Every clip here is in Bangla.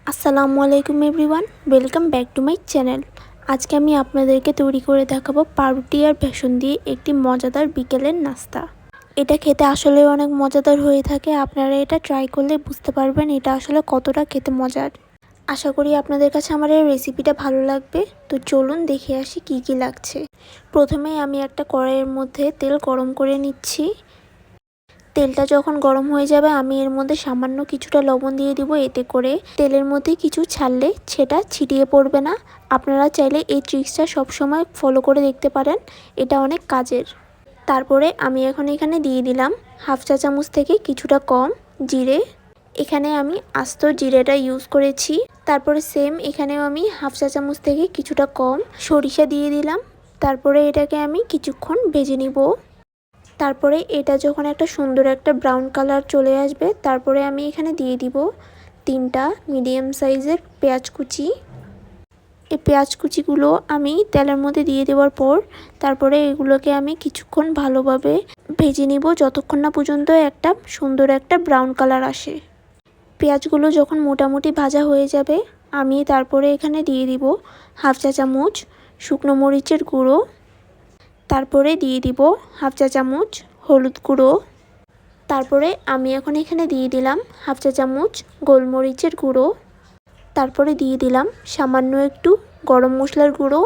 আসসালামু আলাইকুম everyone, welcome back to my channel. আজকে আমি আপনাদেরকে তৈরি করে দেখাবো পাউরুটি আর বেসন দিয়ে একটি মজাদার বিকেলের নাস্তা। এটা খেতে আসলে অনেক মজাদার হয়ে থাকে। আপনারা এটা ট্রাই করলে বুঝতে পারবেন এটা আসলে কতটা খেতে মজার। আশা করি আপনাদের কাছে আমার এই রেসিপিটা ভালো লাগবে। তো চলুন দেখে আসি কি কি লাগছে। প্রথমেই আমি একটা কড়াইয়ের মধ্যে তেল গরম করে নিচ্ছি। তেলটা যখন গরম হয়ে যাবে আমি এর মধ্যে সামান্য কিছুটা লবণ দিয়ে দিব। এতে করে তেলের মধ্যে কিছু ছাড়লে সেটা ছিটিয়ে পড়বে না। আপনারা চাইলে এই ট্রিক্সটা সবসময় ফলো করে দেখতে পারেন, এটা অনেক কাজের। তারপরে আমি এখানে দিয়ে দিলাম হাফ চা চামচ থেকে কিছুটা কম জিরে। এখানে আমি আস্ত জিরেটা ইউজ করেছি। তারপরে সেম এখানেও আমি হাফ চা চামচ থেকে কিছুটা কম সরিষা দিয়ে দিলাম। তারপরে এটাকে আমি কিছুক্ষণ ভেজে নিব। তারপরে এটা যখন একটা সুন্দর একটা ব্রাউন কালার চলে আসবে, তারপরে আমি এখানে দিয়ে দিব 3টা মিডিয়াম সাইজের পেঁয়াজ কুচি। এই পেঁয়াজ কুচিগুলো আমি তেলের মধ্যে দিয়ে দেওয়ার পর তারপরে এগুলোকে আমি কিছুক্ষণ ভালোভাবে ভেজে নিব, যতক্ষণ না পর্যন্ত একটা সুন্দর একটা ব্রাউন কালার আসে। পেঁয়াজগুলো যখন মোটামুটি ভাজা হয়ে যাবে আমি তারপরে এখানে দিয়ে দিব হাফ চা চামচ শুকনো মরিচের গুঁড়ো। তারপরে দিয়ে দিব হাফ চা চামচ হলুদ গুঁড়ো। তারপরে আমি এখানে দিয়ে দিলাম হাফ চা চামচ গোলমরিচের গুঁড়ো। তারপরে দিয়ে দিলাম সামান্য একটু গরম মশলার গুঁড়ো।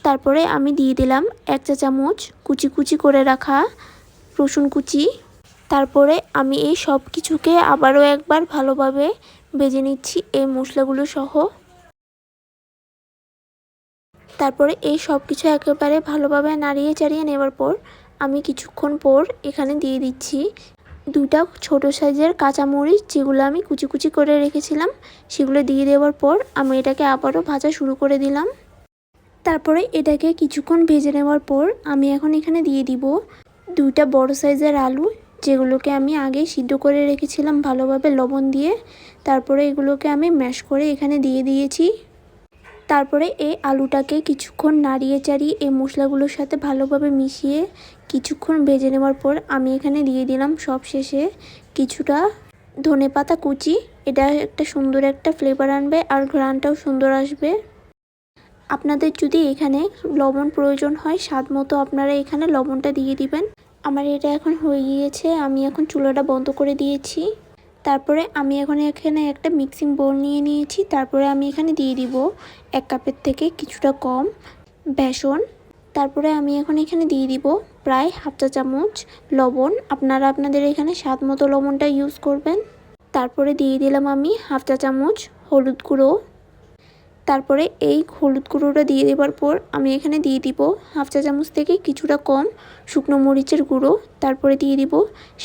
তারপরে আমি দিয়ে দিলাম 1 চা চামচ কুচি কুচি করে রাখা রসুন কুচি। তারপরে আমি এই সব কিছুকে আবারও একবার ভালোভাবে ভেজে নিচ্ছি এই মশলাগুলো সহ। তারপরে এই সব কিছু একেবারে ভালোভাবে নাড়িয়ে চাড়িয়ে নেবার পর আমি কিছুক্ষণ পর এখানে দিয়ে দিচ্ছি 2টা ছোট সাইজের কাঁচামরিচ, যেগুলো আমি কুচি কুচি করে রেখেছিলাম। সেগুলো দিয়ে দেওয়ার পর আমি এটাকে আবারও ভাজা শুরু করে দিলাম। তারপরে এটাকে কিছুক্ষণ ভেজে নেওয়ার পর আমি এখানে দিয়ে দিব 2টা বড় সাইজের আলু, যেগুলোকে আমি আগে সিদ্ধ করে রেখেছিলাম ভালোভাবে লবণ দিয়ে। তারপরে এগুলোকে আমি ম্যাশ করে এখানে দিয়ে দিয়েছি। তারপরে এই আলুটাকে কিছুক্ষণ নাড়িয়ে চাড়িয়ে এই মশলাগুলোর সাথে ভালোভাবে মিশিয়ে কিছুক্ষণ ভেজে নেওয়ার পর আমি এখানে দিয়ে দিলাম সবশেষে কিছুটা ধনেপাতা কুচি। এটা একটা সুন্দর একটা ফ্লেভার আনবে আর ঘ্রাণটাও সুন্দর আসবে। আপনাদের যদি এখানে লবণ প্রয়োজন হয় স্বাদ মতো আপনারা এখানে লবণটা দিয়ে দিবেন। আমার এটা এখন হয়ে গিয়েছে, আমি এখন চুলাটা বন্ধ করে দিয়েছি। তারপরে আমি এখানে একটা মিক্সিং বোল নিয়ে নিয়েছি। তারপরে আমি এখানে দিয়ে দিব 1 কাপের থেকে কিছুটা কম বেসন। তারপরে আমি এখানে দিয়ে দিব প্রায় হাফ চা চামচ লবণ। আপনারা আপনাদের এখানে স্বাদ মতো লবণটা ইউজ করবেন। তারপরে দিয়ে দিলাম আমি হাফ চা চামচ হলুদ গুঁড়ো। তারপরে এই হলুদ গুঁড়োটা দিয়ে দেওয়ার পর আমি এখানে দিয়ে দিব হাফ চা চামচ থেকে কিছুটা কম শুকনো মরিচের গুঁড়ো। তারপরে দিয়ে দিব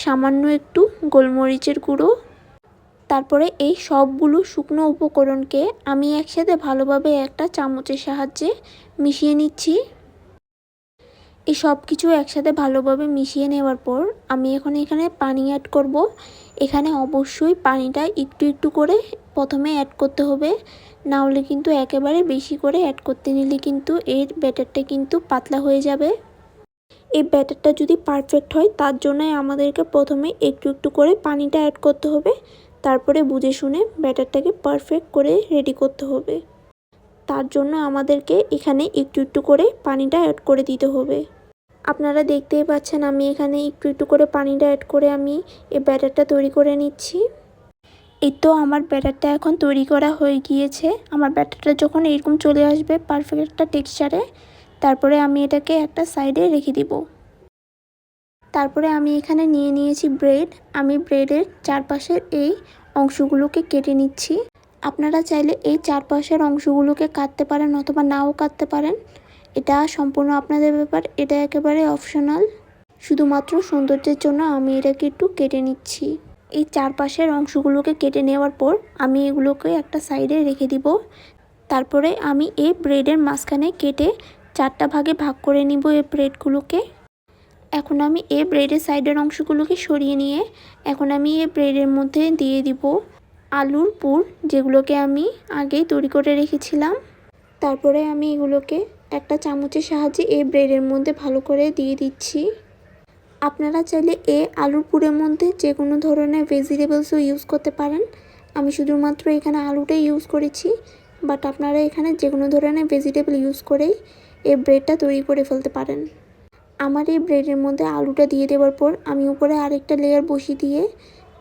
সামান্য একটু গোলমরিচের গুঁড়ো। তারপরে এই সবগুলো শুকনো উপকরণকে আমি একসাথে ভালোভাবে একটা চামচের সাহায্যে মিশিয়ে নিচ্ছি। এই সব কিছু একসাথে ভালোভাবে মিশিয়ে নেওয়ার পর আমি এখানে পানি অ্যাড করব। এখানে অবশ্যই পানিটা একটু একটু করে প্রথমে অ্যাড করতে হবে, না হলে কিন্তু একেবারে বেশি করে অ্যাড করতে নিলে কিন্তু এর ব্যাটারটা কিন্তু পাতলা হয়ে যাবে। এই ব্যাটারটা যদি পারফেক্ট হয় তার জন্য আমাদেরকে প্রথমে একটু একটু করে পানিটা অ্যাড করতে হবে। তারপরে বুঝে শুনে ব্যাটারটাকে পারফেক্ট করে রেডি করতে হবে। তার জন্য আমাদেরকে এখানে একটু একটু করে পানিটা অ্যাড করে দিতে হবে। আপনারা দেখতেই পাচ্ছেন আমি এখানে একটু একটু করে পানিটা অ্যাড করে আমি এই ব্যাটারটা তৈরি করে নিচ্ছি। এই তো আমার ব্যাটারটা এখন তৈরি করা হয়ে গিয়েছে। আমার ব্যাটারটা যখন এরকম চলে আসবে পারফেক্ট একটা টেক্সচারে, তারপরে আমি এটাকে একটা সাইডে রেখে দিব। তারপরে আমি এখানে নিয়ে নিয়েছি ব্রেড। আমি ব্রেডের চারপাশের এই অংশগুলোকে কেটে নিচ্ছি। আপনারা চাইলে এই চারপাশের অংশগুলোকে কাটতে পারেন অথবা নাও কাটতে পারেন, এটা সম্পূর্ণ আপনাদের ব্যাপার। এটা একেবারে অপশনাল, শুধুমাত্র সৌন্দর্যের জন্য আমি এটাকে একটু কেটে নিচ্ছি। এই চারপাশের অংশগুলোকে কেটে নেওয়ার পর আমি এগুলোকে একটা সাইডে রেখে দিব। তারপরে আমি এই ব্রেডের মাঝখানে কেটে 4টা ভাগে ভাগ করে নিব এই ব্রেডগুলোকে। এখন আমি এই ব্রেডের সাইডের অংশগুলোকে সরিয়ে নিয়ে এখন আমি এই ব্রেডের মধ্যে দিয়ে দিব আলুর পুর, যেগুলোকে আমি আগেই তৈরি করে রেখেছিলাম। তারপরে আমি এগুলোকে একটা চামচের সাহায্যে এই ব্রেডের মধ্যে ভালো করে দিয়ে দিচ্ছি। আপনারা চাইলে এই আলুর পুরের মধ্যে যে কোনো ধরনের ভেজিটেবলসও ইউজ করতে পারেন। আমি শুধুমাত্র এখানে আলুটাই ইউজ করেছি, বাট আপনারা এখানে যে কোনো ধরনের ভেজিটেবল ইউজ করেই এই ব্রেডটা তৈরি করে ফেলতে পারেন। আমার এই ব্রেডের মধ্যে আলুটা দিয়ে দেওয়ার পর আমি উপরে আরেকটা লেয়ার বসিয়ে দিয়ে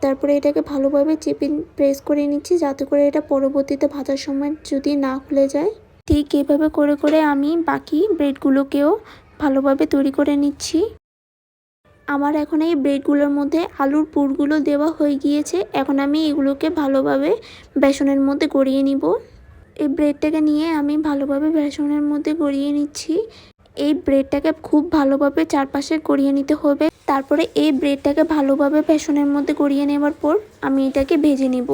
তারপরে এটাকে ভালোভাবে চেপে প্রেস করে নিচ্ছি, যাতে করে এটা পরবর্তীতে ভাজার সময় যদি না খুলে যায়। ঠিক এভাবে করে করে আমি বাকি ব্রেডগুলোকেও ভালোভাবে তৈরি করে নিচ্ছি। আমার এখন এই ব্রেডগুলোর মধ্যে আলুর পুরগুলো দেওয়া হয়ে গিয়েছে। এখন আমি এগুলোকে ভালোভাবে বেসনের মধ্যে গড়িয়ে নিব। এই ব্রেডটাকে নিয়ে আমি ভালোভাবে বেসনের মধ্যে গড়িয়ে নিচ্ছি। এই ব্রেডটাকে খুব ভালোভাবে চারপাশে গড়িয়ে নিতে হবে। তারপরে এই ব্রেডটাকে ভালোভাবে বেসনের মধ্যে গড়িয়ে নেওয়ার পর আমি এটাকে ভেজে নিব।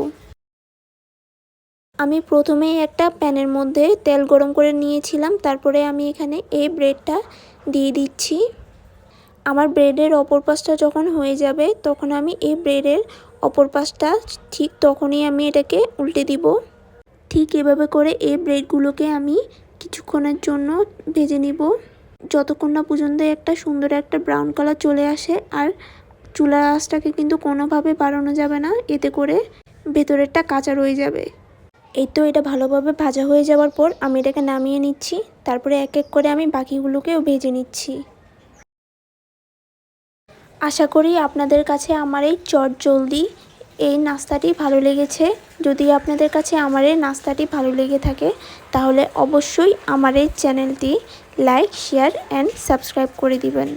আমি প্রথমেই একটা প্যানের মধ্যে তেল গরম করে নিয়েছিলাম, তারপরে আমি এখানে এই ব্রেডটা দিয়ে দিচ্ছি। আমার ব্রেডের অপর পাশটা যখন হয়ে যাবে তখন আমি এই ব্রেডের অপর পাশটা ঠিক তখনই আমি এটাকে উল্টে দিব। ঠিক এভাবে করে এই ব্রেডগুলোকে আমি কিছুক্ষণের জন্য ভেজে নিব, যতক্ষণ না পর্যন্ত একটা সুন্দর একটা ব্রাউন কালার চলে আসে। আর চুলার আঁচটাকে কিন্তু কোনোভাবে বাড়ানো যাবে না, এতে করে ভেতরেরটা কাঁচা রয়ে যাবে। এই তো এটা ভালোভাবে ভাজা হয়ে যাওয়ার পর আমি এটাকে নামিয়ে নিচ্ছি। তারপরে এক এক করে আমি বাকিগুলোকেও ভেজে নিচ্ছি। আশা করি আপনাদের কাছে আমার এই চটজলদি এই নাস্তাটি ভালো লেগেছে। যদি আপনাদের কাছে আমার এই নাস্তাটি ভালো লেগে থাকে তাহলে অবশ্যই আমার এই চ্যানেলটি লাইক, শেয়ার অ্যান্ড সাবস্ক্রাইব করে দিবেন।